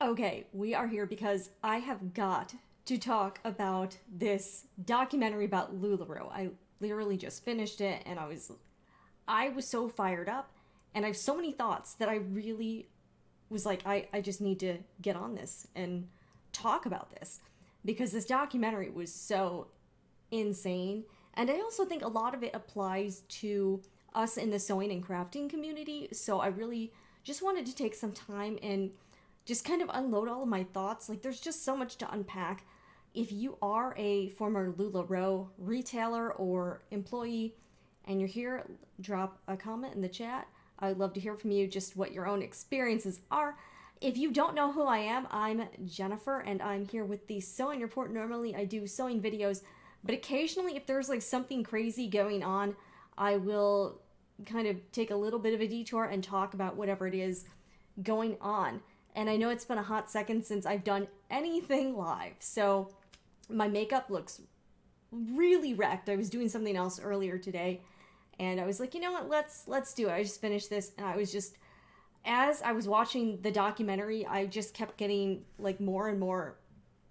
Okay, we are here because I have got to talk about this documentary about LuLaRoe. I literally just finished it and I was so fired up and I have so many thoughts that I really was like I just need to get on this and talk about this because this documentary was so insane. And I also think a lot of it applies to us in the sewing and crafting community. So I really just wanted to take some time and just kind of unload all of my thoughts. Like, there's just so much to unpack. If you are a former LuLaRoe retailer or employee and you're here, drop a comment in the chat. I'd love to hear from you just what your own experiences are. If you don't know who I am, I'm Jennifer and I'm here with the Sewing Report. Normally I do sewing videos, but occasionally if there's like something crazy going on, I will kind of take a little bit of a detour and talk about whatever it is going on. And I know it's been a hot second since I've done anything live, so my makeup looks really wrecked. I was doing something else earlier today, and I was like, you know what, let's do it. I just finished this, and I was just, as I was watching the documentary, I just kept getting like more and more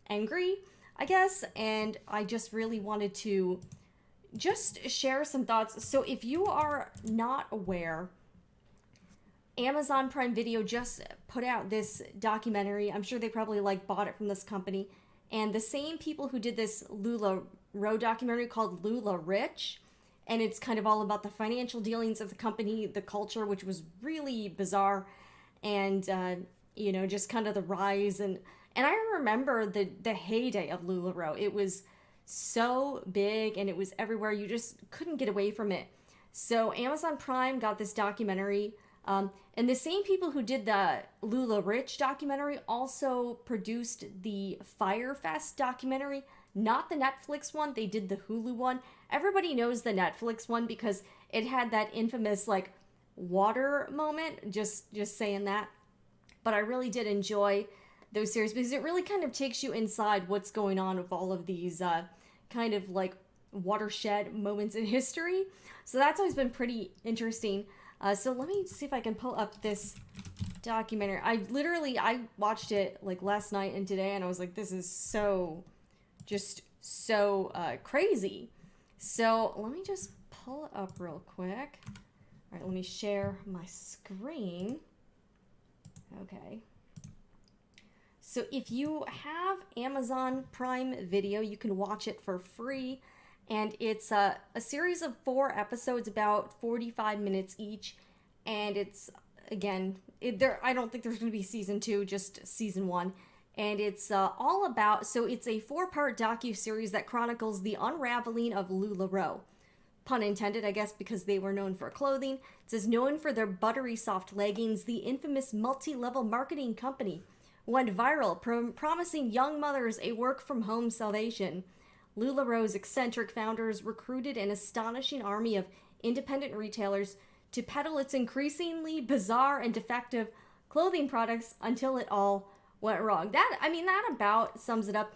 angry, I guess, and I just really wanted to just share some thoughts. So if you are not aware, Amazon Prime Video just put out this documentary. I'm sure they probably like bought it from this company. And the same people who did this LuLaRoe documentary called LuLaRich. And it's kind of all about the financial dealings of the company, the culture, which was really bizarre. And, just kind of the rise. And I remember the heyday of LuLaRoe. It was so big and it was everywhere. You just couldn't get away from it. So Amazon Prime got this documentary. And the same people who did the LuLaRich documentary also produced the Firefest documentary, not the Netflix one. They did the Hulu one. Everybody knows the Netflix one because it had that infamous like water moment. Just saying that. But I really did enjoy those series because it really kind of takes you inside what's going on with all of these kind of like watershed moments in history. So that's always been pretty interesting. So let me see if I can pull up this documentary. I watched it like last night and today, and I was like, this is so crazy. So let me just pull it up real quick. All right, let me share my screen. Okay. So if you have Amazon Prime Video, you can watch it for free. And it's a series of 4 episodes, about 45 minutes each. And it's, again, I don't think there's going to be season 2, just season 1. And it's all about, so it's a 4-part docu-series that chronicles the unraveling of LuLaRoe. Pun intended, I guess, because they were known for clothing. It says, known for their buttery soft leggings, the infamous multi-level marketing company went viral, promising young mothers a work-from-home salvation. LuLaRoe's eccentric founders recruited an astonishing army of independent retailers to peddle its increasingly bizarre and defective clothing products until it all went wrong. That about sums it up.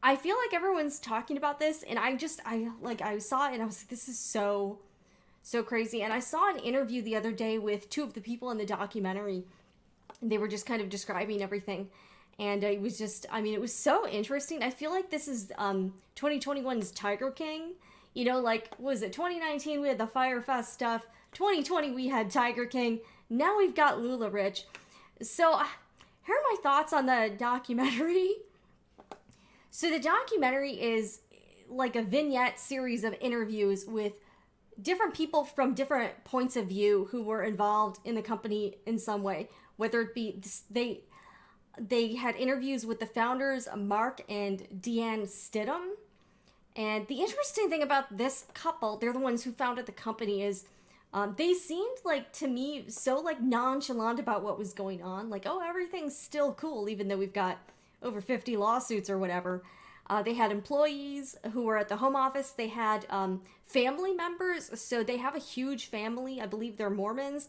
I feel like everyone's talking about this, and I saw it and I was like, this is so crazy. And I saw an interview the other day with 2 of the people in the documentary. They were just kind of describing everything. And it was just, it was so interesting. I feel like this is 2021's Tiger King. You know, like, what was it? 2019, we had the Firefest stuff. 2020, we had Tiger King. Now we've got LuLaRich. So, here are my thoughts on the documentary. So, the documentary is like a vignette series of interviews with different people from different points of view who were involved in the company in some way. Whether it be, they had interviews with the founders, Mark and Deanne Stidham. And the interesting thing about this couple, they're the ones who founded the company, is they seemed like, to me, so like nonchalant about what was going on. Like, oh, everything's still cool, even though we've got over 50 lawsuits or whatever. They had employees who were at the home office. They had family members. So they have a huge family. I believe they're Mormons.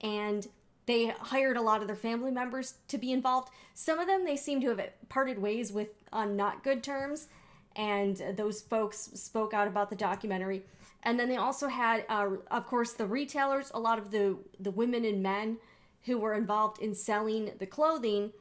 And they hired a lot of their family members to be involved. Some of them they seem to have parted ways with on not good terms, and those folks spoke out about the documentary. And then they also had, of course, the retailers, a lot of the women and men who were involved in selling the clothing.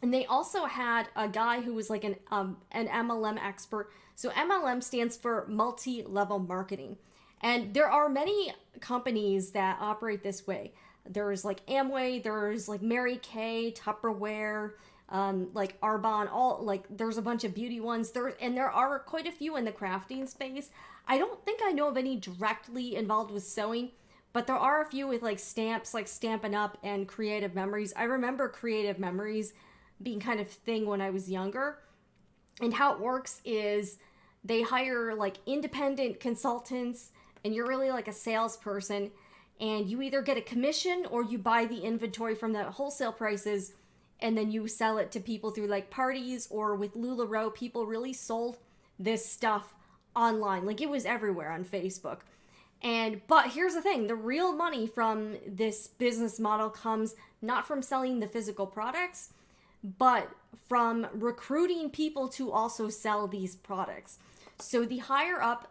And they also had a guy who was like an MLM expert. So MLM stands for multi-level marketing. And there are many companies that operate this way. There's like Amway, there's like Mary Kay, Tupperware, like Arbonne, all like there's a bunch of beauty ones. There are quite a few in the crafting space. I don't think I know of any directly involved with sewing, but there are a few with like stamps, like Stampin' Up! And Creative Memories. I remember Creative Memories being kind of thing when I was younger. And how it works is they hire like independent consultants, and you're really like a salesperson, and you either get a commission or you buy the inventory from the wholesale prices, and then you sell it to people through like parties. Or with LuLaRoe, people really sold this stuff online. Like it was everywhere on Facebook. But here's the thing, the real money from this business model comes not from selling the physical products, but from recruiting people to also sell these products. So the higher up,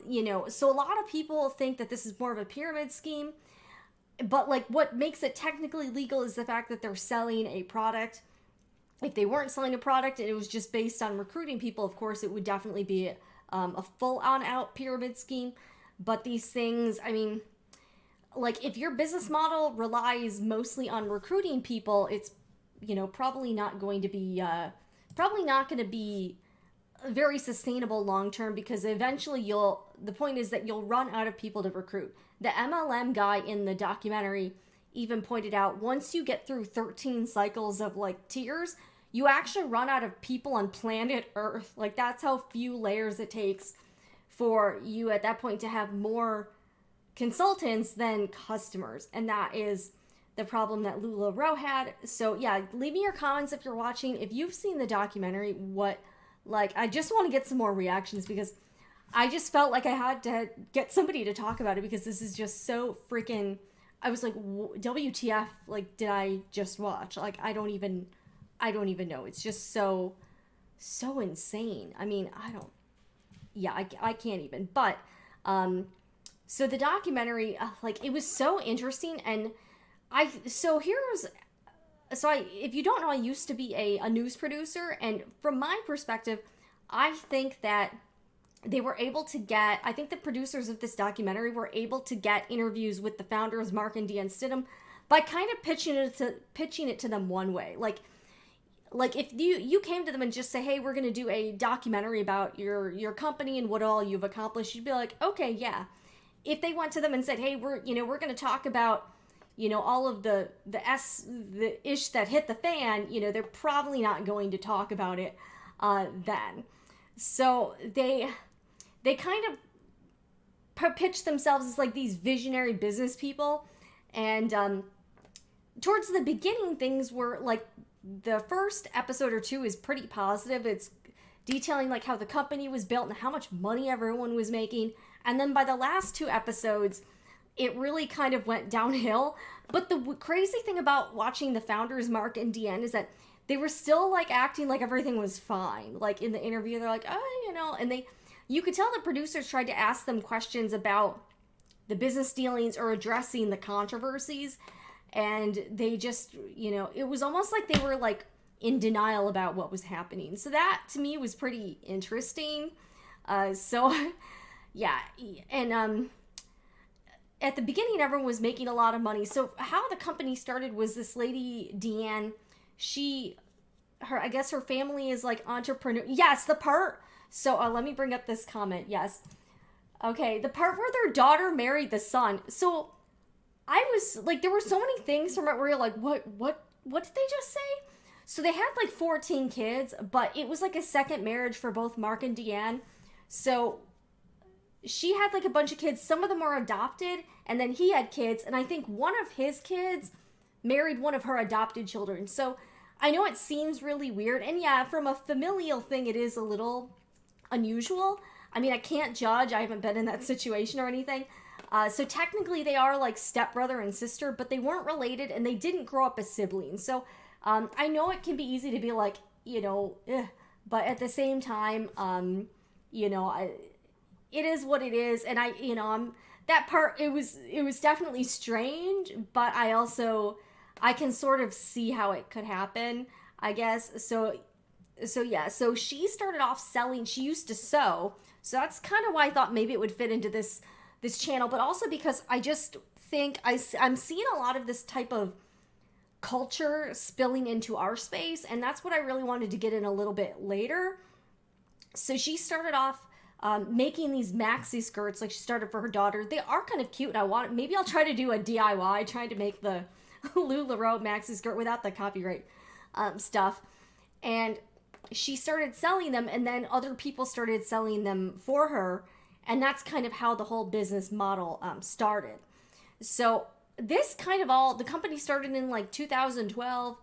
so a lot of people think that this is more of a pyramid scheme, but like what makes it technically legal is the fact that they're selling a product. If they weren't selling a product and it was just based on recruiting people, of course, it would definitely be a full on out pyramid scheme. But these things, I mean, like if your business model relies mostly on recruiting people, it's, probably not going to be very sustainable long term, because eventually the point is that you'll run out of people to recruit. The MLM guy in the documentary even pointed out, once you get through 13 cycles of like tiers, you actually run out of people on planet Earth. Like that's how few layers it takes for you at that point to have more consultants than customers. And that is the problem that LuLaRoe had. So yeah, leave me your comments if you're watching. If you've seen the documentary, I just want to get some more reactions, because I just felt like I had to get somebody to talk about it, because this is just so freaking, I was like, WTF, like, did I just watch? Like, I don't even know. It's just so insane. I mean, I can't even. But, so the documentary, it was so interesting. And if you don't know, I used to be a news producer. And from my perspective, I think that they were able to get, I think the producers of this documentary were able to get interviews with the founders, Mark and Deanne Stidham, by kind of pitching it to them one way. Like if you came to them and just say, hey, we're going to do a documentary about your company and what all you've accomplished, you'd be like, okay, yeah. If they went to them and said, hey, we're going to talk about, all of the ish that hit the fan, they're probably not going to talk about it then. So they kind of pitch themselves as like these visionary business people. And towards the beginning, things were like, the first episode or two is pretty positive. It's detailing like how the company was built and how much money everyone was making. And then by the last two episodes, it really kind of went downhill. But the crazy thing about watching the founders, Mark and Deanne, is that they were still like acting like everything was fine. Like in the interview, they're like, oh, and you could tell the producers tried to ask them questions about the business dealings or addressing the controversies. And they just, it was almost like they were like in denial about what was happening. So that to me was pretty interesting. Yeah. And at the beginning, everyone was making a lot of money. So how the company started was this lady, Deanne, I guess her family is like entrepreneur. Yes, the part. So let me bring up this comment. Yes. Okay. The part where their daughter married the son. So I was like, there were so many things from it where you're like, what did they just say? So they had like 14 kids, but it was like a second marriage for both Mark and Deanne. So she had like a bunch of kids. Some of them were adopted, and then he had kids. And I think one of his kids married one of her adopted children. So I know it seems really weird. And yeah, from a familial thing, it is a little unusual. I mean, I can't judge. I haven't been in that situation or anything. So technically they are like stepbrother and sister, but they weren't related and they didn't grow up as siblings. So I know it can be easy to be like, but at the same time, it is what it is. And that part, it was definitely strange, but I can sort of see how it could happen. I guess. So she started off selling, she used to sew. So that's kind of why I thought maybe it would fit into this channel, but also because I just think I'm seeing a lot of this type of culture spilling into our space, and that's what I really wanted to get in a little bit later. So she started off making these maxi skirts, like she started for her daughter. They are kind of cute. Maybe I'll try to do a DIY, trying to make the LuLaRoe maxi skirt without the copyright stuff. And she started selling them, and then other people started selling them for her, and that's kind of how the whole business model started. So this kind of the company started in like 2012.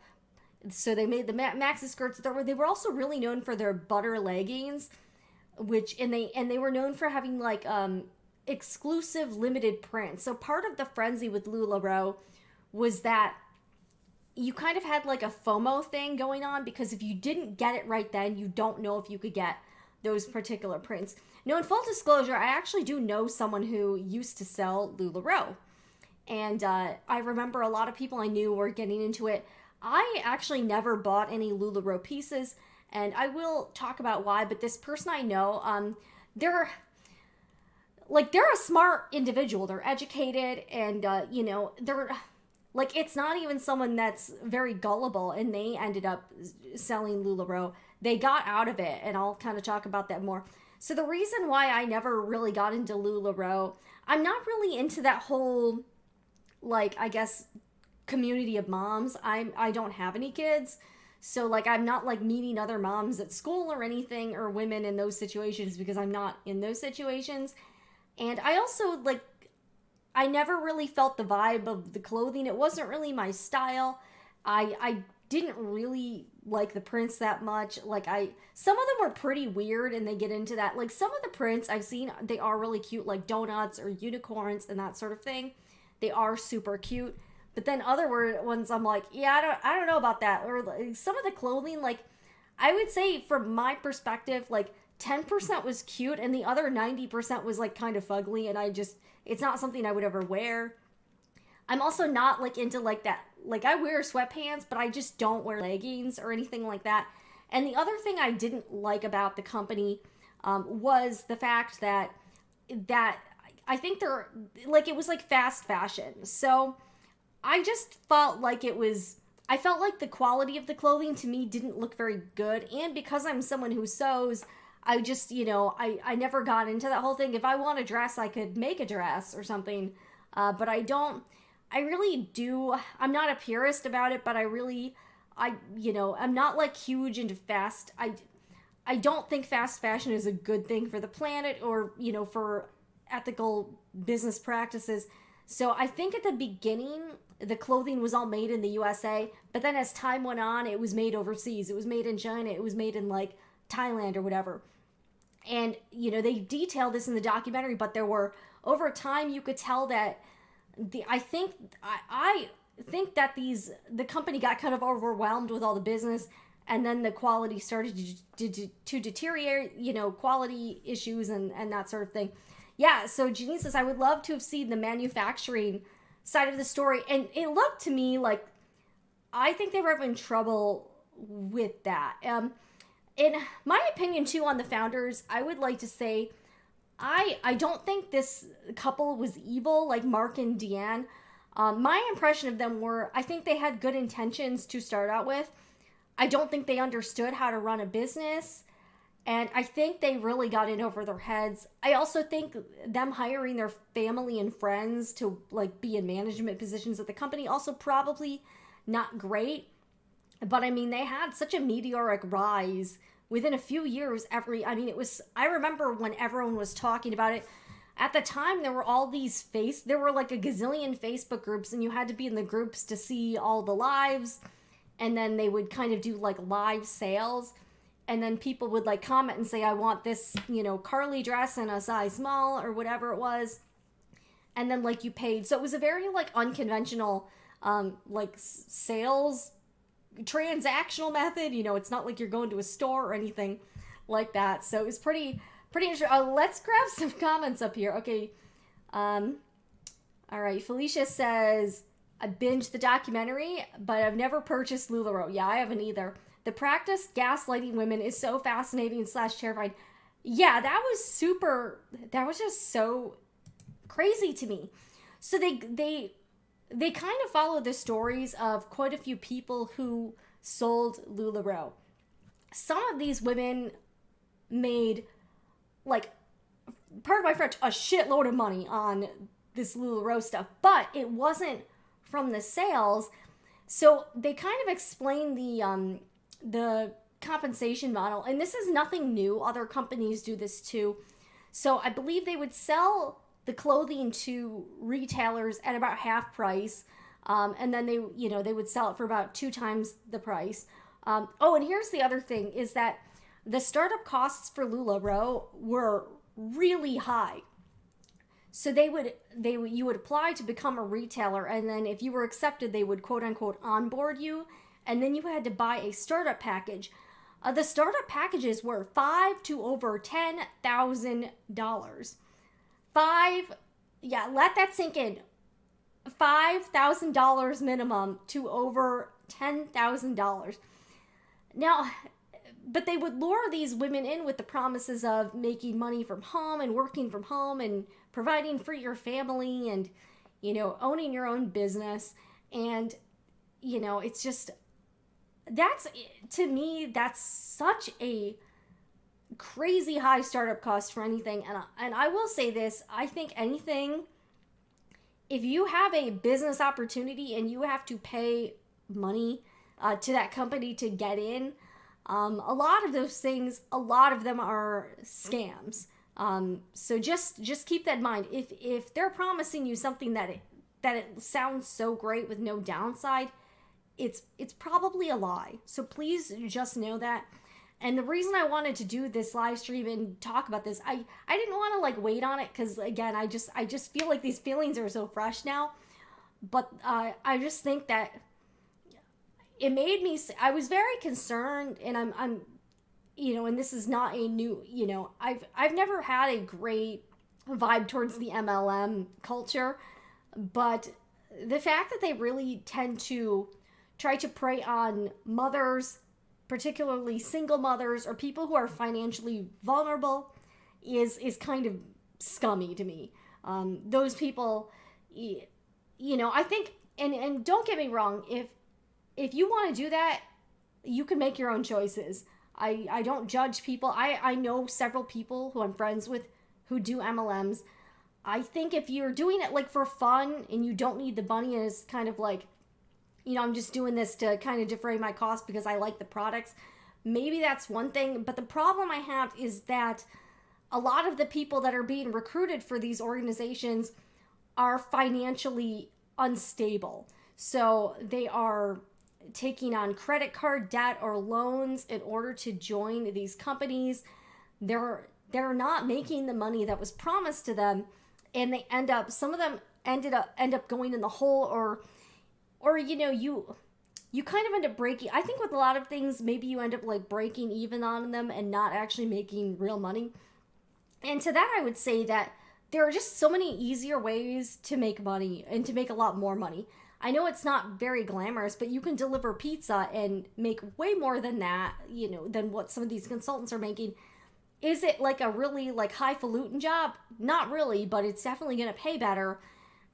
So they made the maxi skirts. They were also really known for their butter leggings, and they were known for having like exclusive limited prints. So part of the frenzy with LuLaRoe was that you kind of had like a FOMO thing going on, because if you didn't get it right then, you don't know if you could get those particular prints. Now, in full disclosure, I actually do know someone who used to sell LuLaRoe. And I remember a lot of people I knew were getting into it. I actually never bought any LuLaRoe pieces, and I will talk about why, but this person I know, they're a smart individual. They're educated, and, they're, like, it's not even someone that's very gullible, and they ended up selling LuLaRoe. They got out of it, and I'll kind of talk about that more. So the reason why I never really got into LuLaRoe, I'm not really into that whole, like, I guess, community of moms. I don't have any kids, so like I'm not like meeting other moms at school or anything, or women in those situations, because I'm not in those situations. And I also I never really felt the vibe of the clothing. It wasn't really my style. I didn't really like the prints that much. Some of them were pretty weird, and they get into that. Like, some of the prints I've seen, they are really cute, like donuts or unicorns and that sort of thing. They are super cute. But then other ones, I'm like, yeah, I don't know about that. Or like, some of the clothing, like, I would say from my perspective, like 10% was cute, and the other 90% was like kind of fugly, and it's not something I would ever wear. I'm also not like into like that. Like, I wear sweatpants, but I just don't wear leggings or anything like that. And the other thing I didn't like about the company was the fact that I think it was like fast fashion. So I just felt like I felt like the quality of the clothing to me didn't look very good. And because I'm someone who sews, I just, I never got into that whole thing. If I want a dress, I could make a dress or something. But I'm not a purist about it, but I'm not like huge into fast. I don't think fast fashion is a good thing for the planet, or, for ethical business practices. So I think at the beginning, the clothing was all made in the USA, but then as time went on, it was made overseas. It was made in China. It was made in like Thailand or whatever. And, they detailed this in the documentary, but over time, you could tell that I think that the company got kind of overwhelmed with all the business, and then the quality started to deteriorate, quality issues and that sort of thing. Yeah, so Janine says, I would love to have seen the manufacturing side of the story. And it looked to me like, I think they were having trouble with that. In my opinion, too, on the founders, I would like to say, I don't think this couple was evil, like Mark and Deanne. My impression of them I think they had good intentions to start out with. I don't think they understood how to run a business. And I think they really got in over their heads. I also think them hiring their family and friends to like be in management positions at the company, also probably not great. But I mean, they had such a meteoric rise within a few years. I remember when everyone was talking about it. At the time, there were there were like a gazillion Facebook groups, and you had to be in the groups to see all the lives. And then they would kind of do like live sales. And then people would like comment and say, I want this, Carly dress in a size small or whatever it was. And then like you paid. So it was a very like unconventional, sales transactional method. It's not like you're going to a store or anything like that. So it was pretty interesting. Let's grab some comments up here. Okay. All right. Felicia says, I binged the documentary, but I've never purchased LuLaRoe. Yeah, I haven't either. The practice gaslighting women is so fascinating / terrifying. Yeah, that was just so crazy to me. So they kind of follow the stories of quite a few people who sold LuLaRoe. Some of these women made, like, pardon my French, a shitload of money on this LuLaRoe stuff, but it wasn't from the sales. So they kind of explain the compensation model, and this is nothing new. Other companies do this too. So I believe they would sell the clothing to retailers at about half price, and then they would sell it for about 2 times the price. Oh, and here's the other thing, is that the startup costs for LuLaRoe were really high. So you would apply to become a retailer, and then if you were accepted, they would quote unquote onboard you, and then you had to buy a startup package. The startup packages were $5,000 to over $10,000. Let that sink in. $5,000 minimum to over $10,000. Now, but they would lure these women in with the promises of making money from home and working from home and providing for your family and, owning your own business. And, it's just, to me, that's such a crazy high startup cost for anything. And I will say this, I think anything, if you have a business opportunity and you have to pay money to that company to get in, a lot of those things, a lot of them are scams. So just keep that in mind. If they're promising you something that it sounds so great with no downside, it's probably a lie. So please just know that. And the reason I wanted to do this live stream and talk about this, I didn't want to wait on it, because again, I just feel like these feelings are so fresh now. But I just think that it made me, I was very concerned, and I'm and this is not a new, I've never had a great vibe towards the MLM culture, but the fact that they really tend to try to prey on mothers, particularly single mothers or people who are financially vulnerable, is kind of scummy to me. Those people, I think, and don't get me wrong, if you want to do that, you can make your own choices. I don't judge people. I know several people who I'm friends with who do MLMs. I think if you're doing it for fun and you don't need the money, and it's kind of I'm just doing this to kind of defray my costs because I like the products, maybe that's one thing. But the problem I have is that a lot of the people that are being recruited for these organizations are financially unstable. So they are taking on credit card debt or loans in order to join these companies. They're not making the money that was promised to them, and some of them end up going in the hole, or you kind of end up breaking. I think with a lot of things, maybe you end up breaking even on them and not actually making real money. And to that, I would say that there are just so many easier ways to make money and to make a lot more money. I know it's not very glamorous, but you can deliver pizza and make way more than that, than what some of these consultants are making. Is it a really highfalutin job? Not really, but it's definitely going to pay better.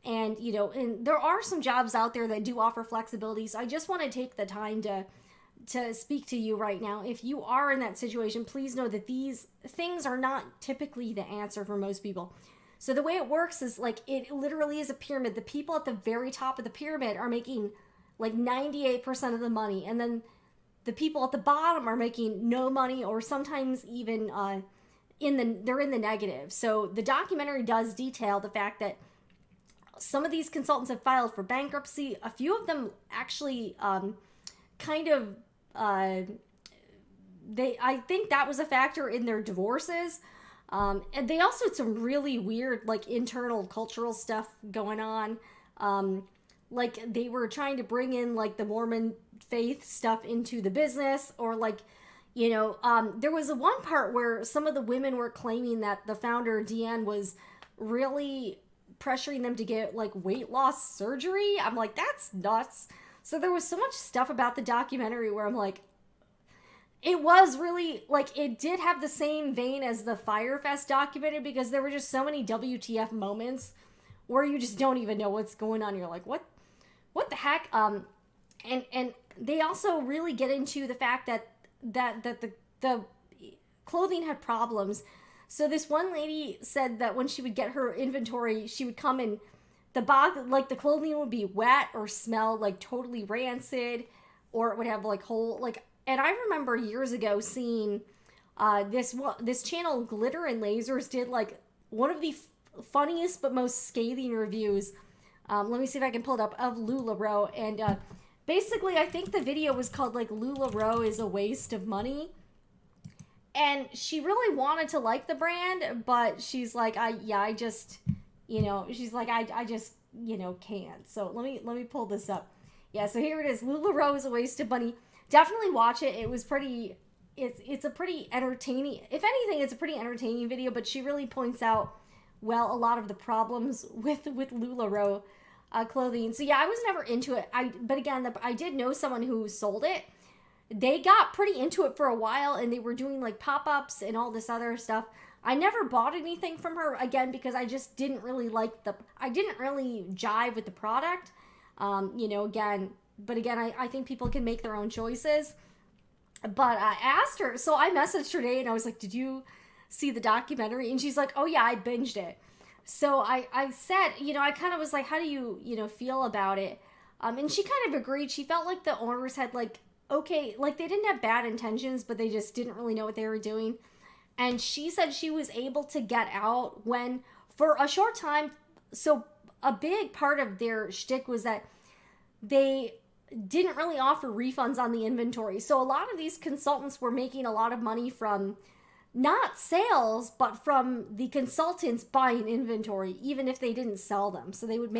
And, and there are some jobs out there that do offer flexibility. So I just want to take the time to speak to you right now. If you are in that situation, please know that these things are not typically the answer for most people. So the way it works is it literally is a pyramid. The people at the very top of the pyramid are making 98% of the money. And then the people at the bottom are making no money, or sometimes even they're in the negative. So the documentary does detail the fact that some of these consultants have filed for bankruptcy. A few of them actually I think that was a factor in their divorces. And they also had some really weird, internal cultural stuff going on. They were trying to bring in, the Mormon faith stuff into the business, or, there was one part where some of the women were claiming that the founder, Deanne, was really pressuring them to get, weight loss surgery. I'm that's nuts. So there was so much stuff about the documentary where I'm it was really, like, it did have the same vein as the Firefest documentary, because there were just so many WTF moments where you just don't even know what's going on. You're like, what the heck? And they also really get into the fact that the clothing had problems. So this one lady said that when she would get her inventory, she would come in, the box, like, the clothing would be wet or smell like totally rancid, or it would have like whole, like, and I remember years ago seeing this channel, Glitter and Lasers, did like one of the funniest but most scathing reviews. Let me see if I can pull it up, of LuLaRoe. And basically, I think the video was called like LuLaRoe is a waste of money. And she really wanted to like the brand, but she's like, I just, she's like, I just, can't. So let me pull this up. Yeah, so here it is. LuLaRoe is a waste of money. Definitely watch it. It was pretty, it's a pretty entertaining, if anything, it's a pretty entertaining video, but she really points out, well, a lot of the problems with LuLaRoe clothing. So yeah, I was never into it. But again, I did know someone who sold it. They got pretty into it for a while, and they were doing like pop-ups and all this other stuff. I never bought anything from her, again, because I just didn't really I didn't really jive with the product. Again, I think people can make their own choices. But I asked her, so I messaged her today and I was like, did you see the documentary? And she's like, oh yeah, I binged it. So I said, I kind of was like, how do you, feel about it? And she kind of agreed. She felt like the owners had like, okay, like they didn't have bad intentions, but they just didn't really know what they were doing. And she said she was able to get out when, for a short time, so a big part of their shtick was that they didn't really offer refunds on the inventory. So a lot of these consultants were making a lot of money from not sales, but from the consultants buying inventory, even if they didn't sell them. So they would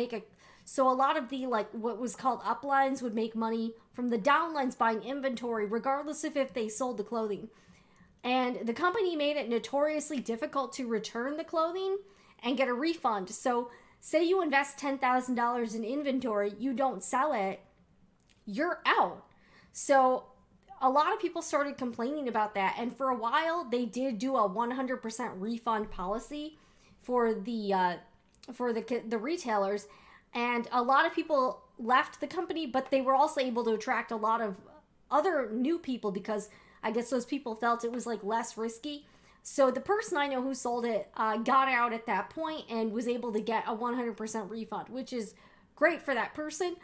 so a lot of the, like, what was called uplines would make money from the downlines buying inventory, regardless of if they sold the clothing. And the company made it notoriously difficult to return the clothing and get a refund. So say you invest $10,000 in inventory, you don't sell it, you're out. So a lot of people started complaining about that. And for a while, they did do a 100% refund policy for the retailers. And a lot of people left the company, but they were also able to attract a lot of other new people, because I guess those people felt it was like less risky. So the person I know who sold it got out at that point and was able to get a 100% refund, which is great for that person.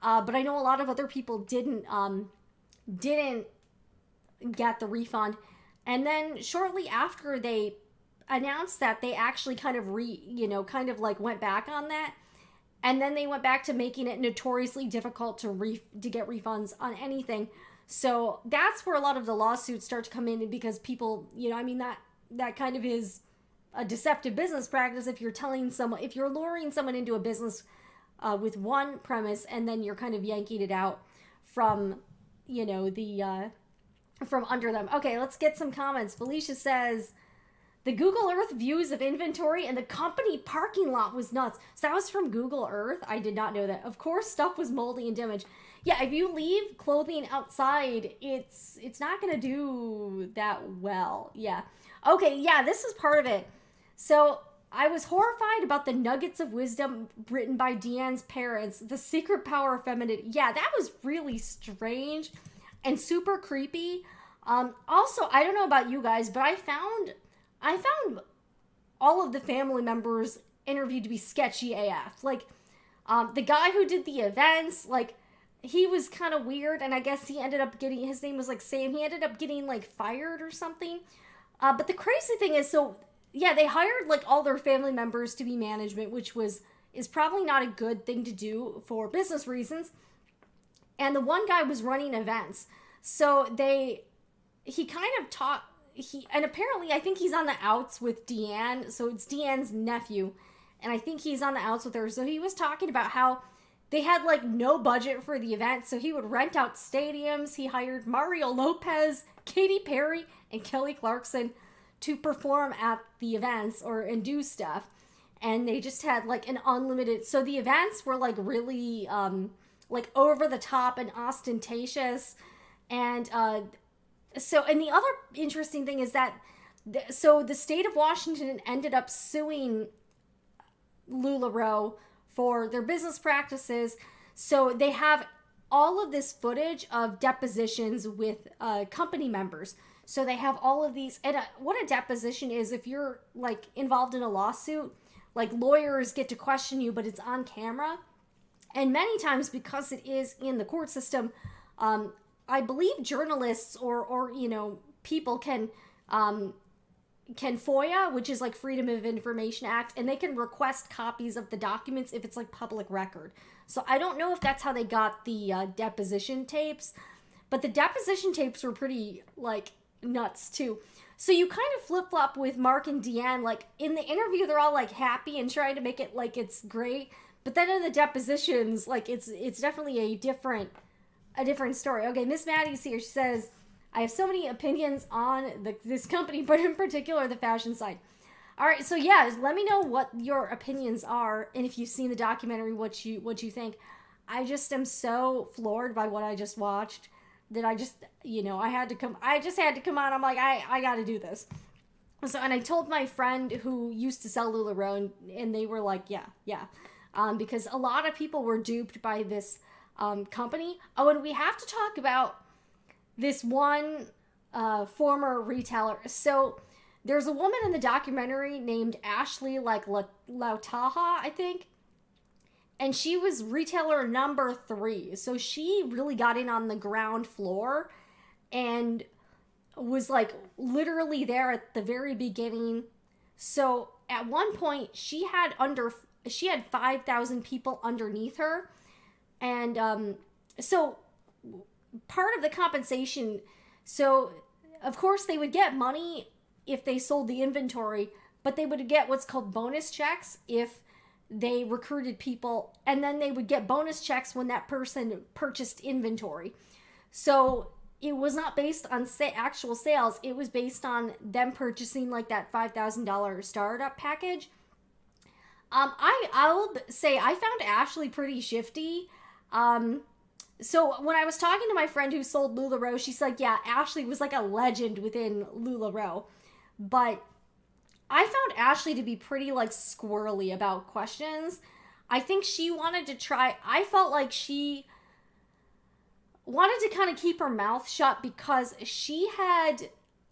But I know a lot of other people didn't get the refund. And then shortly after they announced that, they actually kind of went back on that. And then they went back to making it notoriously difficult to get refunds on anything. So that's where a lot of the lawsuits start to come in, because people, that kind of is a deceptive business practice. If you're luring someone into a business with one premise, and then you're kind of yanking it out from, from under them. Okay, let's get some comments. Felicia says, the Google Earth views of inventory and the company parking lot was nuts. So that was from Google Earth? I did not know that. Of course, stuff was moldy and damaged. Yeah, if you leave clothing outside, it's not going to do that well. Yeah. Okay, yeah, this is part of it. So I was horrified about the nuggets of wisdom written by Deanne's parents, the secret power of femininity. Yeah, that was really strange and super creepy. Also, I don't know about you guys, but I found all of the family members interviewed to be sketchy AF. Like, the guy who did the events, like, he was kind of weird, and I guess he ended up getting, his name was like Sam, he ended up getting like fired or something. But the crazy thing is, so yeah, they hired like all their family members to be management, which is probably not a good thing to do for business reasons. And the one guy was running events. So he kind of taught, and apparently I think he's on the outs with Deanne. So it's Deanne's nephew. And I think he's on the outs with her. So he was talking about how they had like no budget for the event. So he would rent out stadiums. He hired Mario Lopez, Katy Perry, and Kelly Clarkson to perform at the events and do stuff. And they just had like an unlimited, so the events were like really like over the top and ostentatious. And So, and the other interesting thing is that, so the state of Washington ended up suing LuLaRoe for their business practices. So they have all of this footage of depositions with company members. So they have all of these, and what a deposition is, if you're like involved in a lawsuit, like lawyers get to question you, but it's on camera. And many times, because it is in the court system, I believe journalists or people can FOIA, which is like Freedom of Information Act, and they can request copies of the documents if it's like public record. So I don't know if that's how they got the deposition tapes, but the deposition tapes were pretty like nuts too. So you kind of flip-flop with Mark and Deanne. Like in the interview, they're all like happy and trying to make it like it's great, but then in the depositions, like it's definitely a different story. Okay, Miss Maddie's here. She says, I have so many opinions on this company, but in particular the fashion side. All right, so yeah, let me know what your opinions are, and if you've seen the documentary, what you think. I just am so floored by what I just watched that I just, I just had to come on. I'm like, I got to do this. So, and I told my friend who used to sell LuLaRoe, and they were like, yeah. Because a lot of people were duped by this company. Oh, and we have to talk about this one former retailer. So there's a woman in the documentary named Ashley, like Lautaha, I think. And she was retailer number 3. So she really got in on the ground floor and was like literally there at the very beginning. So at one point she had 5,000 people underneath her. And so part of the compensation, so of course they would get money if they sold the inventory, but they would get what's called bonus checks if they recruited people, and then they would get bonus checks when that person purchased inventory. So it was not based on actual sales, it was based on them purchasing like that $5,000 startup package. I'll say I found Ashley pretty shifty. So when I was talking to my friend who sold LuLaRoe, she's like, yeah, Ashley was like a legend within LuLaRoe. But I found Ashley to be pretty like squirrely about questions. I think she wanted to try, I felt like she wanted to kind of keep her mouth shut because she had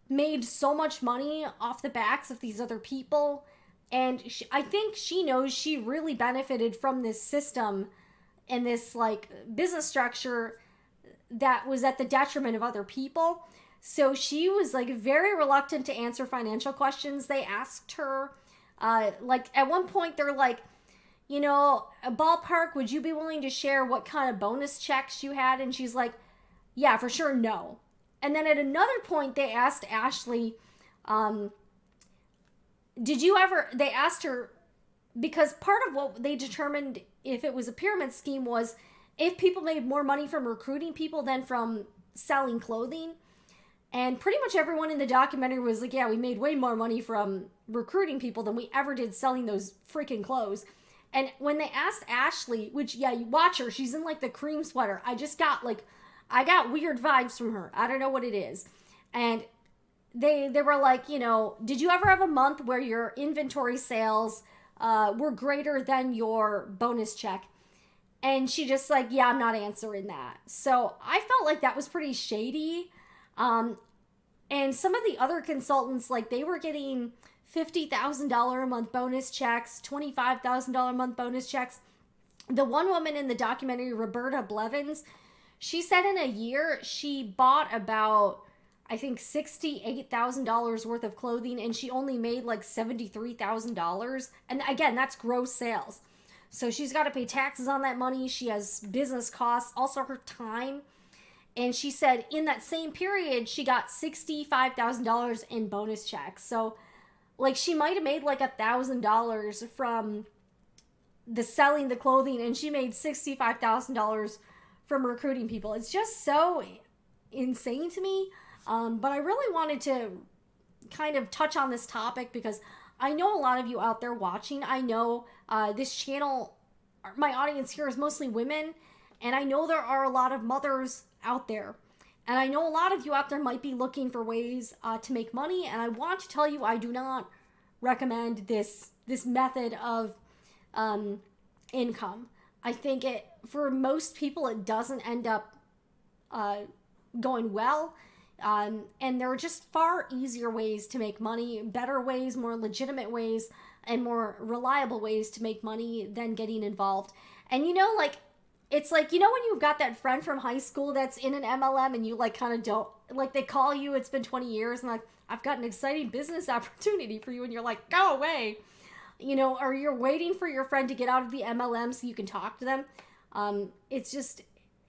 made so much money off the backs of these other people. And I think she knows she really benefited from this system and this like business structure that was at the detriment of other people. So she was like very reluctant to answer financial questions. They asked her, like at one point they're like, a ballpark, would you be willing to share what kind of bonus checks you had? And she's like, yeah, for sure, no. And then at another point they asked Ashley, they asked her, because part of what they determined if it was a pyramid scheme was if people made more money from recruiting people than from selling clothing. And pretty much everyone in the documentary was like, yeah, we made way more money from recruiting people than we ever did selling those freaking clothes. And when they asked Ashley, which, yeah, you watch her, she's in like the cream sweater. I got weird vibes from her. I don't know what it is. And they were like, did you ever have a month where your inventory sales were greater than your bonus check? And she just like, yeah, I'm not answering that. So I felt like that was pretty shady. And some of the other consultants, like they were getting $50,000 a month bonus checks, $25,000 a month bonus checks. The one woman in the documentary, Roberta Blevins, she said in a year she bought about, I think, $68,000 worth of clothing, and she only made like $73,000. And again, that's gross sales. So she's got to pay taxes on that money. She has business costs, also her time. And she said in that same period, she got $65,000 in bonus checks. So like she might have made like $1,000 from selling the clothing, and she made $65,000 from recruiting people. It's just so insane to me. But I really wanted to kind of touch on this topic because I know a lot of you out there watching. I know this channel, my audience here is mostly women, and I know there are a lot of mothers out there. And I know a lot of you out there might be looking for ways to make money, and I want to tell you I do not recommend this method of income. I think for most people it doesn't end up going well. And there are just far easier ways to make money, better ways, more legitimate ways, and more reliable ways to make money than getting involved. And it's like, when you've got that friend from high school that's in an MLM and you kind of don't, they call you, it's been 20 years, and I've got an exciting business opportunity for you, and you're like, go away. Or you're waiting for your friend to get out of the MLM so you can talk to them. It's just,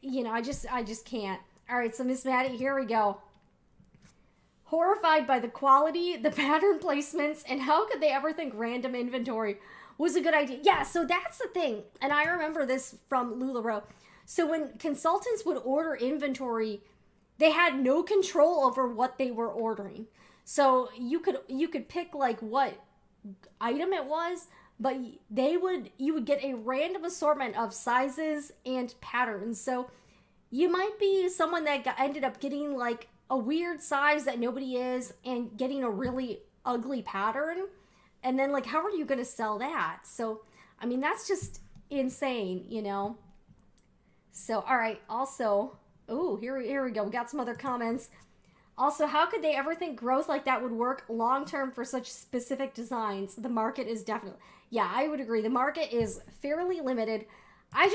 I just can't. All right, so Miss Maddie, here we go. Horrified by the quality, the pattern placements, and how could they ever think random inventory was a good idea? Yeah, so that's the thing. And I remember this from LuLaRoe. So when consultants would order inventory, they had no control over what they were ordering. So you could pick what item it was, but you would get a random assortment of sizes and patterns. So you might be someone that ended up getting a weird size that nobody is and getting a really ugly pattern. And then how are you going to sell that? So, I mean, that's just insane, So, all right. Also, here we go. We got some other comments. Also, how could they ever think growth like that would work long-term for such specific designs? The market is definitely, yeah, I would agree. The market is fairly limited. I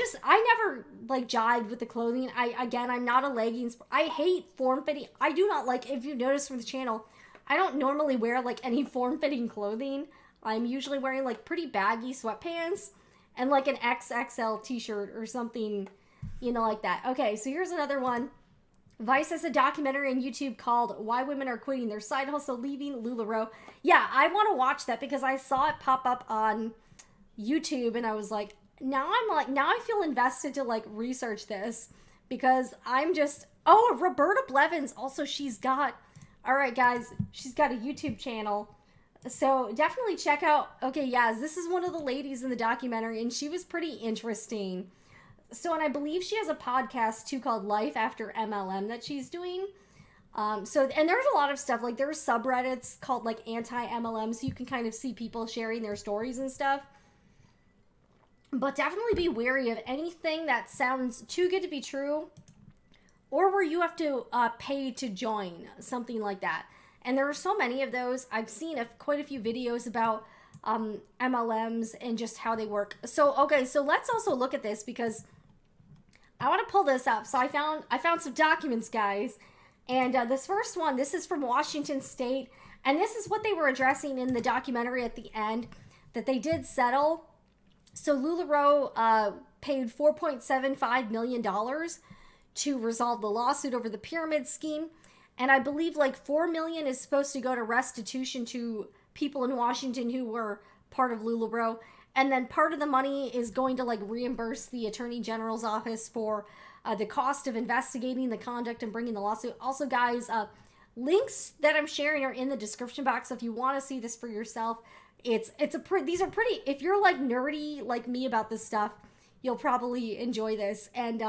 never jived with the clothing. I'm not a leggings. I hate form-fitting. I do not if you notice from the channel, I don't normally wear any form-fitting clothing. I'm usually wearing pretty baggy sweatpants and an XXL t-shirt or something, like that. Okay, so here's another one. Vice has a documentary on YouTube called Why Women Are Quitting Their Side Hustle, Leaving LuLaRoe. Yeah, I want to watch that because I saw it pop up on YouTube and I was like, now I feel invested to research this because I'm just, Roberta Blevins, also she's got a YouTube channel. So definitely check out, okay, yeah, this is one of the ladies in the documentary and she was pretty interesting. So, and I believe she has a podcast too called Life After MLM that she's doing. And there's a lot of stuff, there's subreddits called anti-MLM, so you can kind of see people sharing their stories and stuff. But definitely be wary of anything that sounds too good to be true or where you have to pay to join, something like that. And there are so many of those. I've seen quite a few videos about MLMs and just how they work. So, okay, so let's also look at this because I want to pull this up. So I found some documents, guys. And this first one, this is from Washington State. And this is what they were addressing in the documentary at the end, that they did settle. So LuLaRoe paid $4.75 million to resolve the lawsuit over the pyramid scheme. And I believe $4 million is supposed to go to restitution to people in Washington who were part of LuLaRoe. And then part of the money is going to reimburse the Attorney General's office for the cost of investigating the conduct and bringing the lawsuit. Also, guys, links that I'm sharing are in the description box. So if you want to see this for yourself, these are pretty, if you're nerdy like me about this stuff, you'll probably enjoy this. And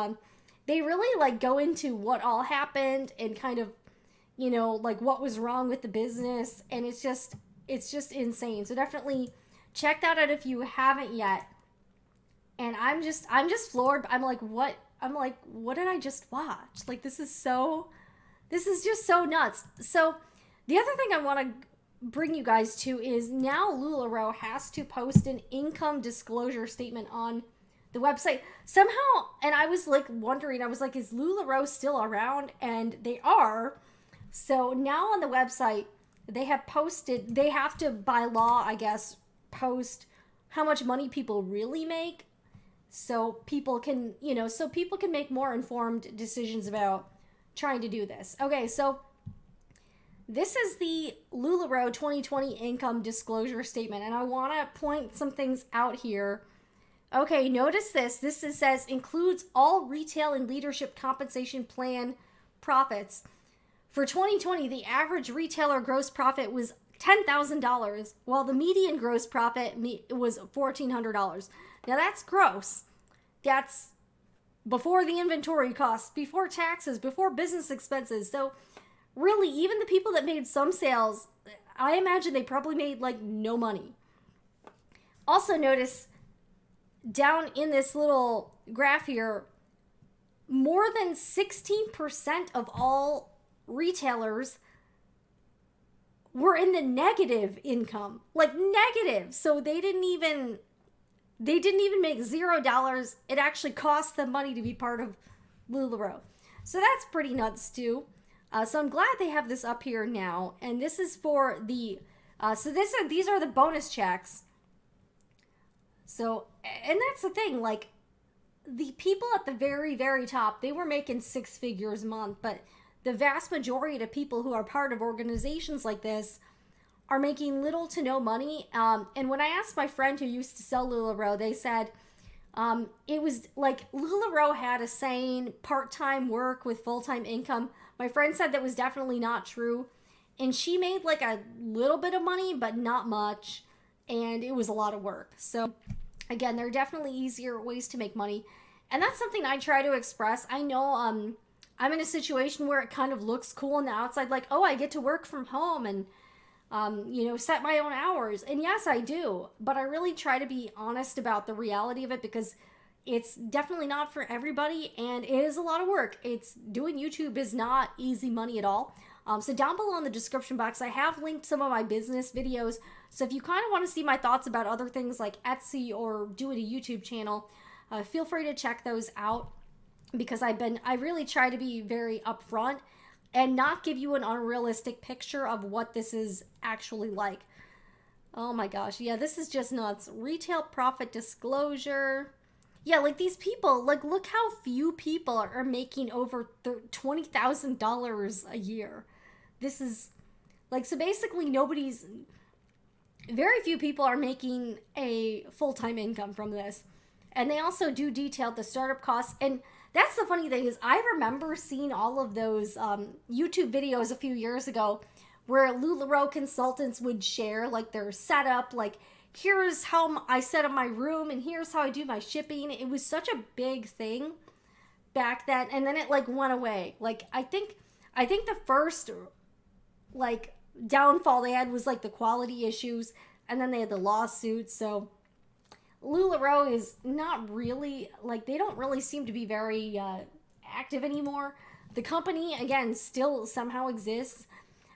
they really go into what all happened and kind of, what was wrong with the business. And it's just insane. So definitely check that out if you haven't yet. And I'm just floored. I'm like, what did I just watch? This is just so nuts. So the other thing I want to bring you guys to is now LuLaRoe has to post an income disclosure statement on the website somehow. And I was wondering, is LuLaRoe still around? And they are. So now on the website, they have to, by law, I guess, post how much money people really make so people can make more informed decisions about trying to do this. Okay, so this is the LuLaRoe 2020 income disclosure statement, and I want to point some things out here. Okay, notice this. This says includes all retail and leadership compensation plan profits. For 2020, the average retailer gross profit was $10,000, while the median gross profit was $1,400. Now that's gross. That's before the inventory costs, before taxes, before business expenses. So really, even the people that made some sales, I imagine they probably made like no money. Also notice down in this little graph here, more than 16% of all retailers were in the negative income, like negative. So they didn't even make $0. It actually cost them money to be part of LuLaRoe. So that's pretty nuts too. So I'm glad they have this up here now. And this is for the, these are the bonus checks. So, and that's the thing, like the people at the very, very top, they were making 6 figures a month, but the vast majority of people who are part of organizations like this are making little to no money. And when I asked my friend who used to sell LuLaRoe, they said it was like LuLaRoe had a saying, part-time work with full-time income. My friend said that was definitely not true. And she made like a little bit of money, but not much. And it was a lot of work. So again, there are definitely easier ways to make money. And that's something I try to express. I know I'm in a situation where it kind of looks cool on the outside, like, oh, I get to work from home and, set my own hours. And yes, I do. But I really try to be honest about the reality of it because it's definitely not for everybody. And it is a lot of work. Doing YouTube is not easy money at all. So down below in the description box, I have linked some of my business videos. So if you kind of want to see my thoughts about other things like Etsy or doing a YouTube channel, feel free to check those out because I really try to be very upfront and not give you an unrealistic picture of what this is actually like. Oh my gosh. Yeah, this is just nuts. Retail profit disclosure. Yeah, like these people, like look how few people are making over $20,000 a year. This is like, so basically very few people are making a full-time income from this. And they also do detail the startup costs. And that's the funny thing is I remember seeing all of those YouTube videos a few years ago where LuLaRoe consultants would share like their setup, like here's how I set up my room and here's how I do my shipping. It was such a big thing back then. And then it like went away. Like I think the first like downfall they had was like the quality issues and then they had the lawsuits. So LuLaRoe is not really, like they don't really seem to be very active anymore. The company, again, still somehow exists.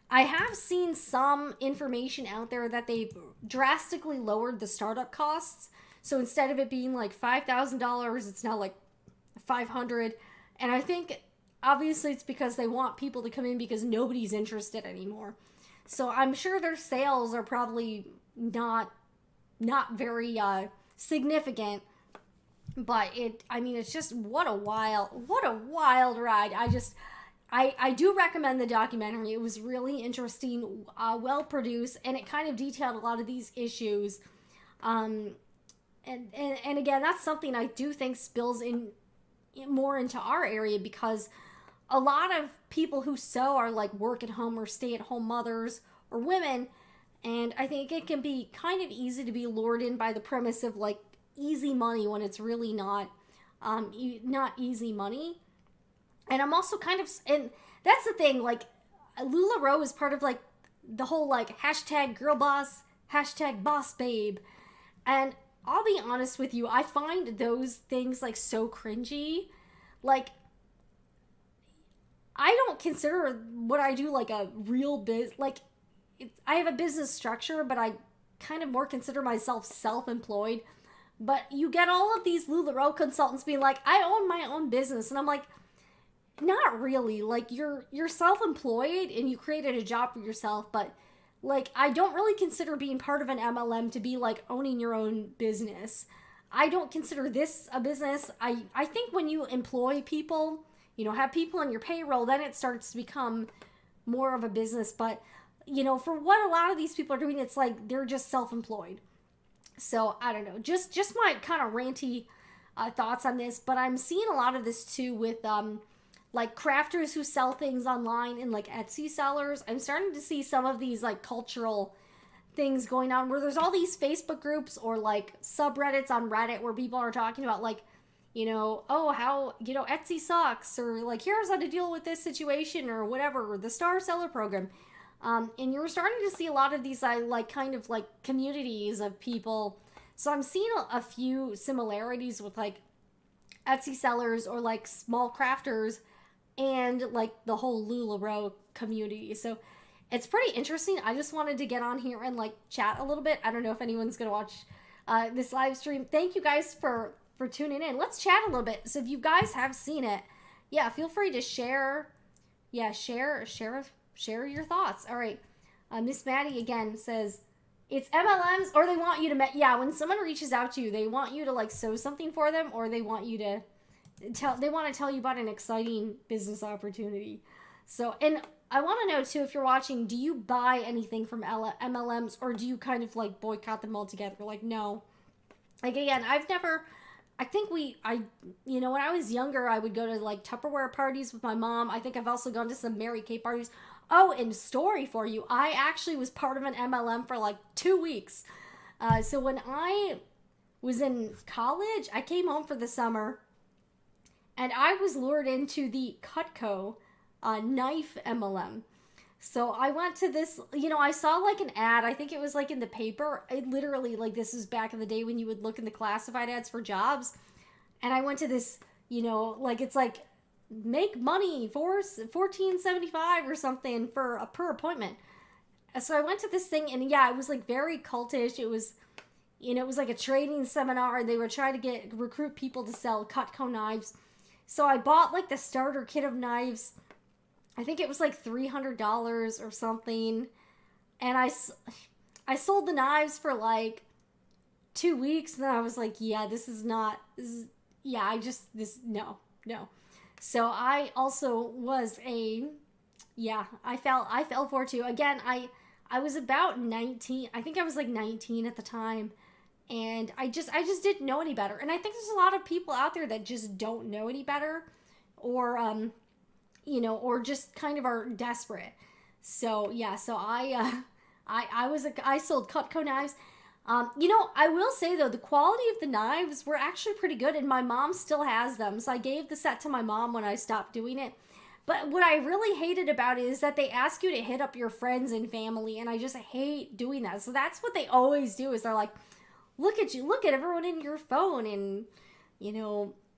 I have seen some information out there that they've drastically lowered the startup costs. So instead of it being like $5,000, it's now like $500. And I think obviously it's because they want people to come in because nobody's interested anymore. So I'm sure their sales are probably not very significant, but it's just what a wild ride. I do recommend the documentary. It was really interesting, well produced, and it kind of detailed a lot of these issues. And again, that's something I do think spills in more into our area because a lot of people who sew are like work at home or stay at home mothers or women. And I think it can be kind of easy to be lured in by the premise of like easy money when it's really not easy money. And I'm also and that's the thing, like LuLaRoe is part of like the whole like hashtag girl boss, hashtag boss babe. And I'll be honest with you, I find those things like so cringy. Like I don't consider what I do like a real I have a business structure, but I kind of more consider myself self-employed. But you get all of these LuLaRoe consultants being like, I own my own business. And I'm like, not really. Like you're self-employed and you created a job for yourself. But like, I don't really consider being part of an MLM to be like owning your own business. I don't consider this a business. I think when you employ people, have people on your payroll, then it starts to become more of a business. But for what a lot of these people are doing, it's like they're just self-employed. So I don't know, just my kind of ranty thoughts on this. But I'm seeing a lot of this too with like crafters who sell things online and like Etsy sellers. I'm starting to see some of these like cultural things going on where there's all these Facebook groups or like subreddits on Reddit where people are talking about like, oh, how, Etsy sucks, or like, here's how to deal with this situation, or whatever, or the Star Seller program. And you're starting to see a lot of these, like, kind of like communities of people. So I'm seeing a few similarities with like Etsy sellers or like small crafters and like the whole LuLaRoe community. So it's pretty interesting. I just wanted to get on here and like chat a little bit. I don't know if anyone's gonna watch this live stream. Thank you guys for tuning in. Let's chat a little bit. So if you guys have seen it, yeah, feel free to share. Yeah, share your thoughts. All right. Miss Maddie again says, it's MLMs, or they want you to, yeah, when someone reaches out to you, they want you to like sew something for them, or they want you to tell you about an exciting business opportunity. So, and I want to know too, if you're watching, do you buy anything from MLMs, or do you kind of like boycott them altogether? Like, no. Like, again, when I was younger, I would go to like Tupperware parties with my mom. I think I've also gone to some Mary Kay parties. Oh, and story for you, I actually was part of an MLM for like 2 weeks. So when I was in college, I came home for the summer, and I was lured into the Cutco knife MLM. So I went to this, I saw like an ad, I think it was like in the paper. It literally, like, this was back in the day when you would look in the classified ads for jobs. And I went to this, like, it's like, make money for $14.75 or something for per appointment. So I went to this thing, and yeah, it was like very cultish. It was, it was like a training seminar, and they were trying to recruit people to sell Cutco knives. So I bought like the starter kit of knives. I think it was like $300 or something. And I sold the knives for like 2 weeks, and then I was like, yeah, no. So I also was I fell for it too. Again, I was about 19. I think I was like 19 at the time. And I just didn't know any better. And I think there's a lot of people out there that just don't know any better, or, or just kind of are desperate. So yeah, so I sold Cutco knives. I will say though, the quality of the knives were actually pretty good, and my mom still has them. So I gave the set to my mom when I stopped doing it. But what I really hated about it is that they ask you to hit up your friends and family, and I just hate doing that. So that's what they always do, is they're like, look at everyone in your phone, and,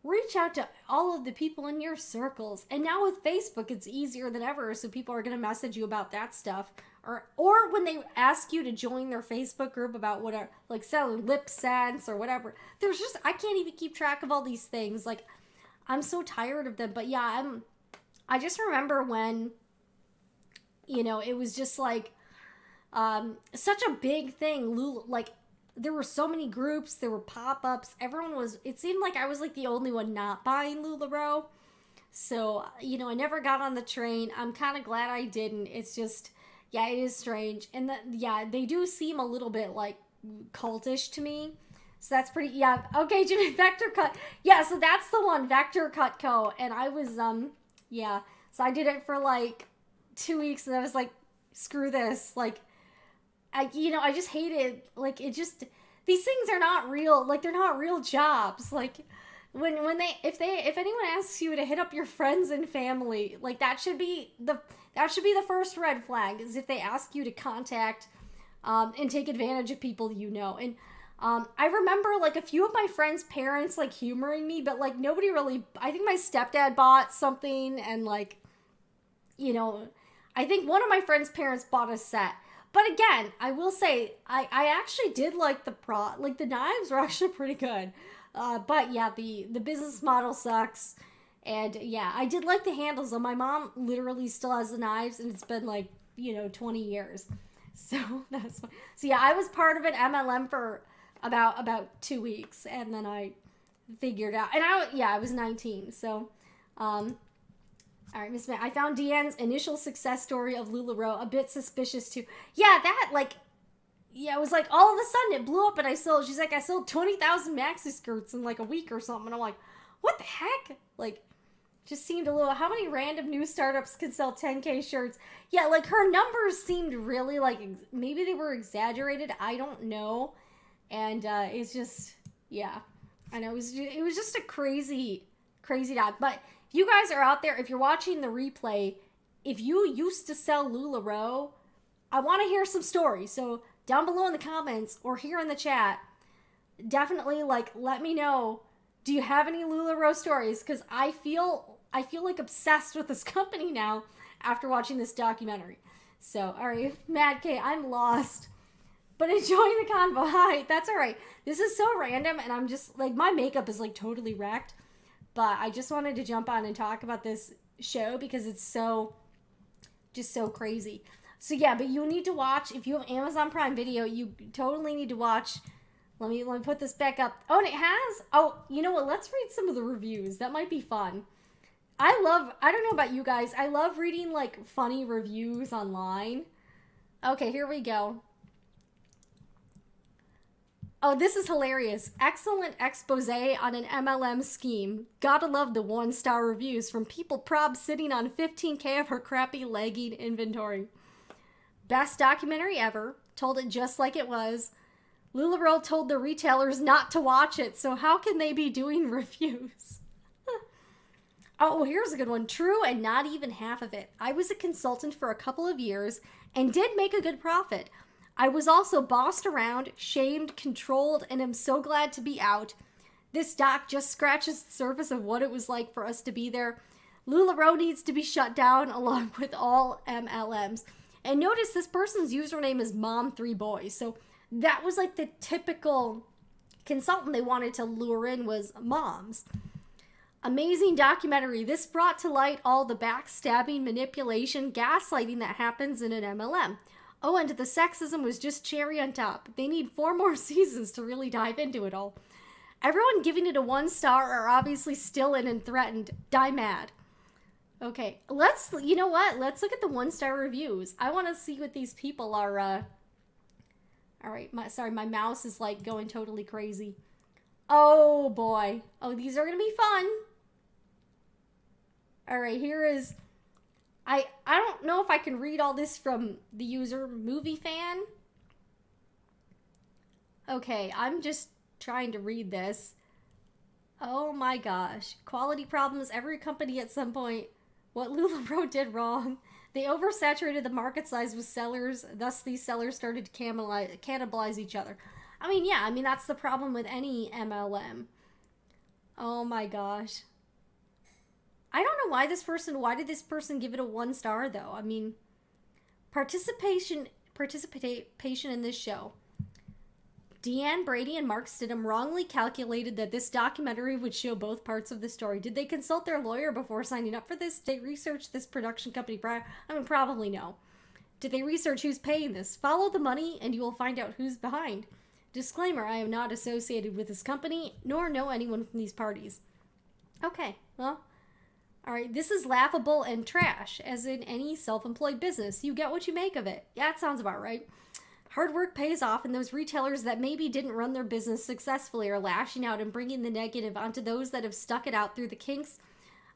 reach out to all of the people in your circles. And now with Facebook, it's easier than ever, so people are going to message you about that stuff. Or when they ask you to join their Facebook group about whatever, like selling lip scents or whatever. I can't even keep track of all these things. Like, I'm so tired of them. But yeah, I just remember when, it was just like, such a big thing. Like, there were so many groups, there were pop-ups. It seemed like I was like the only one not buying LuLaRoe. So, I never got on the train. I'm kind of glad I didn't. It's just, yeah, it is strange. And they do seem a little bit like cultish to me. So that's pretty, yeah. Okay, Jimmy, Vector Cut. Yeah, so that's the one, Vector Cutco. And I was, yeah. So I did it for like 2 weeks, and I was like, screw this. Like, I just hate it. Like, these things are not real. Like, they're not real jobs. Like, if anyone asks you to hit up your friends and family, like, that should be the first red flag, is if they ask you to contact, and take advantage of people And, I remember, like, a few of my friends' parents, like, humoring me, but, like, nobody really, I think my stepdad bought something, and, like, I think one of my friends' parents bought a set. But again, I will say, I actually did like the knives were actually pretty good. But yeah, the business model sucks. And yeah, I did like the handles, though. My mom literally still has the knives, and it's been like, 20 years. So that's fine. So yeah, I was part of an MLM for about 2 weeks, and then I figured out, and I was 19. So, all right, Miss May, I found Deanne's initial success story of LuLaRoe a bit suspicious too. Yeah, it was like all of a sudden it blew up, and she's like, I sold 20,000 maxi skirts in like a week or something. And I'm like, what the heck? Like, just seemed a little, how many random new startups can sell 10K shirts? Yeah, like, her numbers seemed really like, maybe they were exaggerated. I don't know. And it's just, yeah. I know it was just a crazy, crazy doc. But if you guys are out there, if you're watching the replay, if you used to sell LuLaRoe, I want to hear some stories. So down below in the comments or here in the chat, definitely like let me know. Do you have any LuLaRoe stories? Because I feel like obsessed with this company now after watching this documentary. So, all right, Mad K, I'm lost. But enjoying the convo. Hi, that's all right. This is so random, and I'm just, like, my makeup is, like, totally wrecked. But I just wanted to jump on and talk about this show because it's just so crazy. So, yeah, but you need to watch, if you have Amazon Prime Video, you totally need to watch. Let me put this back up. Oh, and it has, oh, you know what? Let's read some of the reviews. That might be fun. I don't know about you guys, I love reading, like, funny reviews online. Okay, here we go. Oh, this is hilarious. Excellent expose on an MLM scheme. Gotta love the 1-star reviews from people prob sitting on 15K of her crappy legging inventory. Best documentary ever. Told it just like it was. LuLaRoe told the retailers not to watch it, so how can they be doing reviews? Oh, here's a good one. True and not even half of it. I was a consultant for a couple of years and did make a good profit. I was also bossed around, shamed, controlled, and am so glad to be out. This doc just scratches the surface of what it was like for us to be there. LuLaRoe needs to be shut down along with all MLMs. And notice this person's username is Mom3Boys. So that was like the typical consultant they wanted to lure in was moms. Amazing documentary. This brought to light all the backstabbing, manipulation, gaslighting that happens in an MLM. Oh, and the sexism was just cherry on top. They need 4 more seasons to really dive into it all. Everyone giving it a 1-star are obviously still in and threatened. Die mad. Okay, you know what? Let's look at the 1-star reviews. I want to see what these people are, all right, my mouse is like going totally crazy. Oh boy. Oh, these are going to be fun. All right, here is, I don't know if I can read all this from the user movie fan. Okay, I'm just trying to read this. Oh my gosh. Quality problems, every company at some point. What LuLaRoe did wrong. They oversaturated the market size with sellers, thus these sellers started to cannibalize each other. I mean, yeah, that's the problem with any MLM. Oh my gosh. I don't know why did this person give it a 1-star though? I mean, participation in this show. Deanne Brady and Mark Stidham wrongly calculated that this documentary would show both parts of the story. Did they consult their lawyer before signing up for this? Did they research this production company prior? Probably no. Did they research who's paying this? Follow the money and you will find out who's behind. Disclaimer, I am not associated with this company, nor know anyone from these parties. Okay, well, all right, this is laughable and trash, as in any self-employed business. You get what you make of it. Yeah, it sounds about right. Hard work pays off, and those retailers that maybe didn't run their business successfully are lashing out and bringing the negative onto those that have stuck it out through the kinks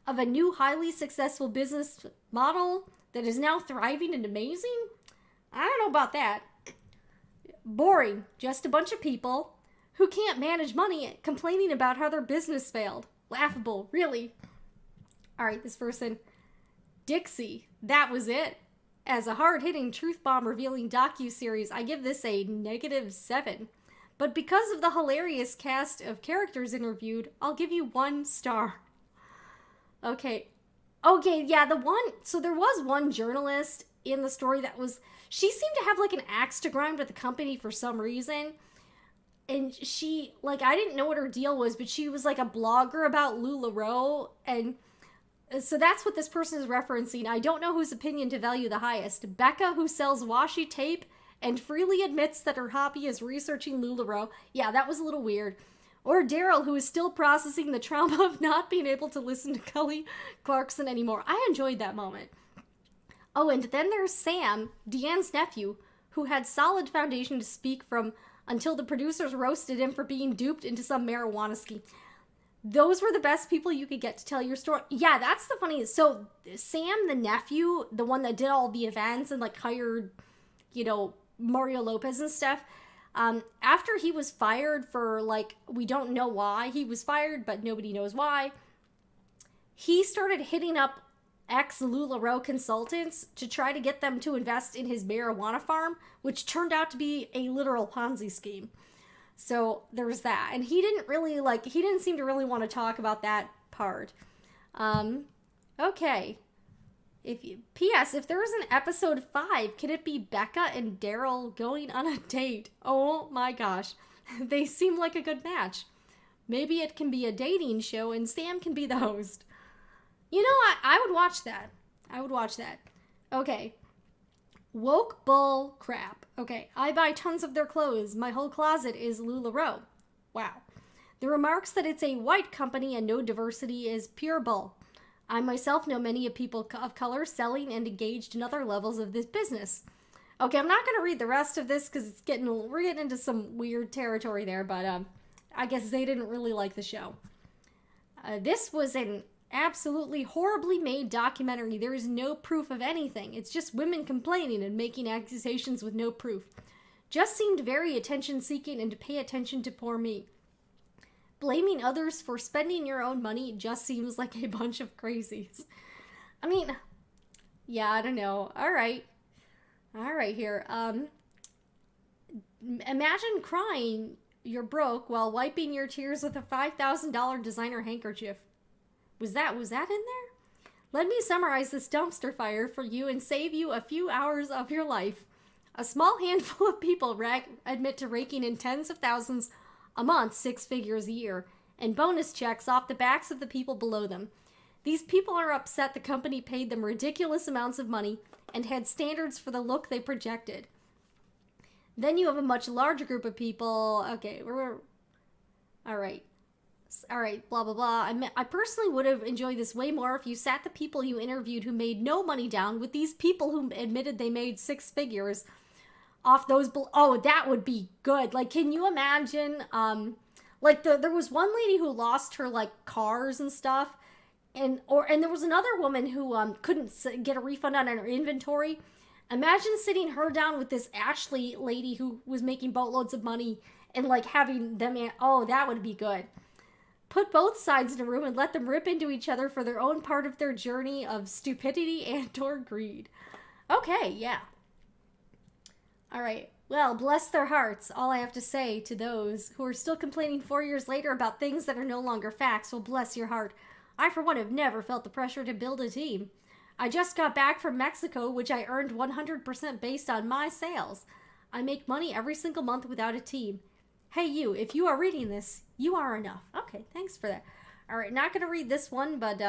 of a new highly successful business model that is now thriving and amazing? I don't know about that. Boring. Just a bunch of people who can't manage money complaining about how their business failed. Laughable, really. All right, this person, Dixie, that was it. As a hard-hitting truth bomb revealing docu-series, I give this a -7. But because of the hilarious cast of characters interviewed, I'll give you 1 star. Okay, yeah, so there was one journalist in the story that she seemed to have like an axe to grind with the company for some reason. And she, like, I didn't know what her deal was, but she was like a blogger about LuLaRoe, and so that's what this person is referencing. I don't know whose opinion to value the highest. Becca, who sells washi tape and freely admits that her hobby is researching LuLaRoe. Yeah, that was a little weird. Or Daryl, who is still processing the trauma of not being able to listen to Kelly Clarkson anymore. I enjoyed that moment. Oh, and then there's Sam, Deanne's nephew, who had solid foundation to speak from until the producers roasted him for being duped into some marijuana scheme. Those were the best people you could get to tell your story. Yeah, that's the funniest. So Sam, the nephew, the one that did all the events and like hired, Mario Lopez and stuff, After he was fired for, like, we don't know why he was fired, but nobody knows why, he started hitting up ex-LuLaRoe consultants to try to get them to invest in his marijuana farm, which turned out to be a literal Ponzi scheme. So there's that. And he didn't seem to really want to talk about that part. Okay. P.S. If there was an episode 5, can it be Becca and Daryl going on a date? Oh my gosh. They seem like a good match. Maybe it can be a dating show and Sam can be the host. You know, I would watch that. I would watch that. Okay. Woke bull crap. Okay, I buy tons of their clothes. My whole closet is LuLaRoe. Wow. The remarks that it's a white company and no diversity is pure bull. I myself know many of people of color selling and engaged in other levels of this business. Okay, I'm not going to read the rest of this because we're getting into some weird territory there, but I guess they didn't really like the show. This was an absolutely horribly made documentary. There is no proof of anything. It's just women complaining and making accusations with no proof. Just seemed very attention-seeking and to pay attention to poor me. Blaming others for spending your own money just seems like a bunch of crazies. I mean, yeah, I don't know. All right here. Imagine crying you're broke while wiping your tears with a $5,000 designer handkerchief. Was that in there? Let me summarize this dumpster fire for you and save you a few hours of your life. A small handful of people admit to raking in tens of thousands a month, 6 figures a year, and bonus checks off the backs of the people below them. These people are upset the company paid them ridiculous amounts of money and had standards for the look they projected. Then you have a much larger group of people. Okay, all right, blah, blah, blah. I personally would have enjoyed this way more if you sat the people you interviewed who made no money down with these people who admitted they made 6 figures off those. Oh, that would be good. Like, can you imagine, there was one lady who lost her, like, cars and stuff, and there was another woman who couldn't get a refund on her inventory. Imagine sitting her down with this Ashley lady who was making boatloads of money and, like, having them, oh, that would be good. Put both sides in a room and let them rip into each other for their own part of their journey of stupidity and or greed. Okay, yeah. All right. Well, bless their hearts. All I have to say to those who are still complaining 4 years later about things that are no longer facts, well, bless your heart. I, for one, have never felt the pressure to build a team. I just got back from Mexico, which I earned 100% based on my sales. I make money every single month without a team. Hey, you, if you are reading this, you are enough. Okay, thanks for that. All right, not going to read this one, but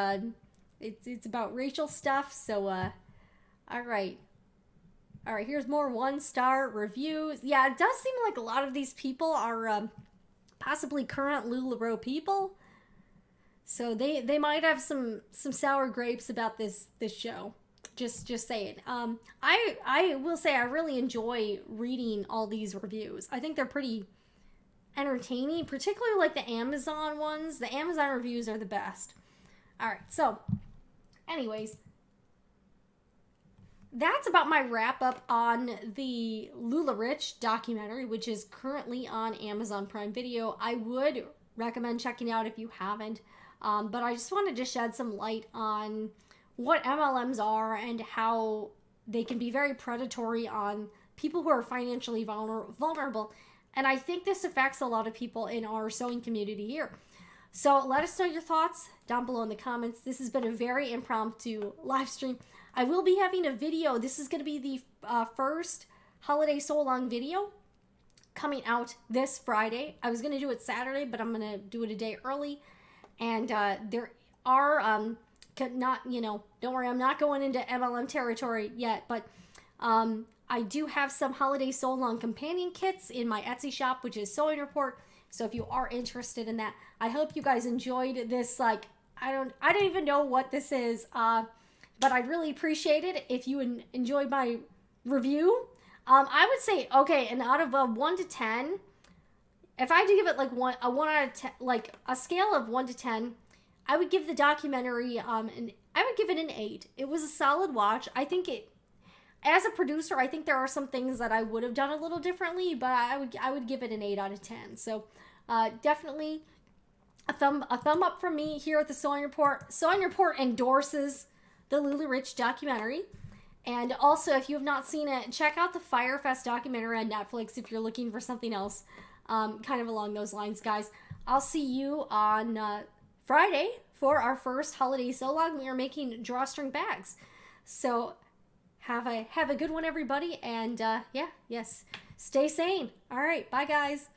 it's about racial stuff, so, all right. All right, here's more 1-star reviews. Yeah, it does seem like a lot of these people are possibly current LuLaRoe people. So they might have some sour grapes about this show. Just saying. I will say I really enjoy reading all these reviews. I think they're pretty entertaining, particularly like the Amazon ones. The Amazon reviews are the best. All right, so anyways, that's about my wrap up on the LuLaRich documentary, which is currently on Amazon Prime Video. I would recommend checking out if you haven't, but I just wanted to shed some light on what MLMs are and how they can be very predatory on people who are financially vulnerable. And I think this affects a lot of people in our sewing community here. So let us know your thoughts down below in the comments. This has been a very impromptu live stream. I will be having a video. This is going to be the first holiday sew-along video coming out this Friday. I was going to do it Saturday, but I'm going to do it a day early. And there are, don't worry, I'm not going into MLM territory yet, but I do have some holiday sew-along companion kits in my Etsy shop, which is Sewing Report. So if you are interested in that, I hope you guys enjoyed this. Like, I don't even know what this is, but I'd really appreciate it if you enjoyed my review. I would say, okay, and out of a 1 to 10, if I had to give it like a 1 out of 10, like a scale of 1 to 10, I would give the documentary, I would give it an 8. It was a solid watch. I think as a producer, I think there are some things that I would have done a little differently, but I would give it an 8 out of 10. So definitely a thumb up from me here at the Sewing Report. Sewing Report endorses the LuLaRich documentary. And also, if you have not seen it, check out the Firefest documentary on Netflix if you're looking for something else kind of along those lines, guys. I'll see you on Friday for our first holiday sew log. We are making drawstring bags. So have a good one, everybody. And yes, stay sane. All right, bye, guys.